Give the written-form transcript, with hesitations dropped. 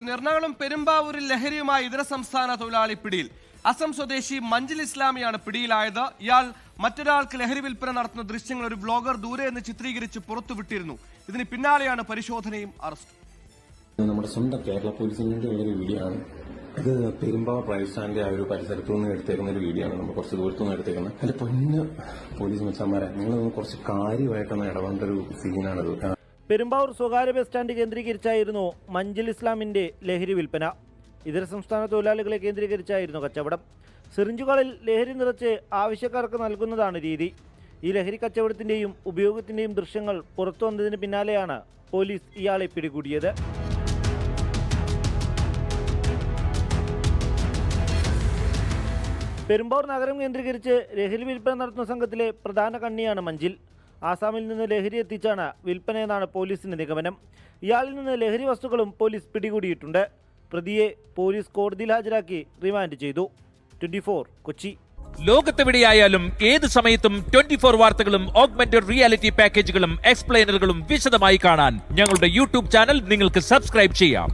എറണാകുളം പെരുമ്പാവൂരിൽ ലഹരിയുമായി ഇതര സംസ്ഥാന തൊഴിലാളി പിടിയിൽ. അസം സ്വദേശി മഞ്ജിൽ ഇസ്ലാമിയാണ് പിടിയിലായത്. ഇയാൾ മറ്റൊരാൾക്ക് ലഹരി വിൽപ്പന നടത്തുന്ന ദൃശ്യങ്ങൾ ഒരു ബ്ലോഗർ ദൂരെ നിന്ന് ചിത്രീകരിച്ച് പുറത്തുവിട്ടിരുന്നു. ഇതിന് പിന്നാലെയാണ് പരിശോധനയും അറസ്റ്റും. നമ്മുടെ സ്വന്തം കേരള പോലീസിന്റെ ഒരു വീഡിയോ ആണ് ഇത്. പെരുമ്പാവൂർ പ്രൈവറ്റ് സ്റ്റാൻഡിന്റെ ആ ഒരു പരിസരത്തു നിന്ന് എടുത്തേക്കുന്ന ഒരു വീഡിയോ ആണ്. നമ്മൾ കുറച്ച് ദൂരത്തു നിന്ന് എടുത്തേക്കുന്നത്. എന്റെ പൊന്ന് പോലീസ് മച്ചാന്മാരെ, നിങ്ങൾ കുറച്ച് കാര്യമായിട്ടൊന്ന് ഇടപെടേണ്ട ഒരു സീനാണത്. പെരുമ്പാവൂർ സ്വകാര്യ ബസ് സ്റ്റാൻഡ് കേന്ദ്രീകരിച്ചായിരുന്നു മഞ്ജിൽ ഇസ്ലാമിന്റെ ലഹരി വിൽപ്പന. ഇതര സംസ്ഥാന തൊഴിലാളികളെ കേന്ദ്രീകരിച്ചായിരുന്നു കച്ചവടം. സിറിഞ്ചുകളിൽ ലഹരി നിറച്ച് ആവശ്യക്കാർക്ക് നൽകുന്നതാണ് രീതി. ഈ ലഹരി കച്ചവടത്തിന്റെയും ഉപയോഗത്തിന്റെയും ദൃശ്യങ്ങൾ പുറത്തു വന്നതിന് പിന്നാലെയാണ് പോലീസ് ഇയാളെ പിടികൂടിയത്. പെരുമ്പാവൂർ നഗരം കേന്ദ്രീകരിച്ച് ലഹരി വിൽപ്പന നടത്തുന്ന സംഘത്തിലെ പ്രധാന കണ്ണിയാണ് മഞ്ജിൽ. ആസാമിൽ നിന്ന് ലഹരി എത്തിച്ചാണ് വിൽപ്പനയെന്നാണ് പോലീസിന്റെ നിഗമനം. ഇയാളിൽ നിന്ന് ലഹരി വസ്തുക്കളും പോലീസ് പിടികൂടിയിട്ടുണ്ട്. പ്രതിയെ പോലീസ് കോടതിയിൽ ഹാജരാക്കി റിമാൻഡ് ചെയ്തു. 24 കൊച്ചി. ലോകത്തെവിടെയായാലും ഏത് സമയത്തും 24 വാർത്തകളും ഓഗ്മെന്റഡ് റിയാലിറ്റി പാക്കേജുകളും എക്സ്പ്ലെയിനറുകളും വിശദമായി കാണാൻ ഞങ്ങളുടെ യൂട്യൂബ് ചാനൽ നിങ്ങൾക്ക് സബ്സ്ക്രൈബ് ചെയ്യാം.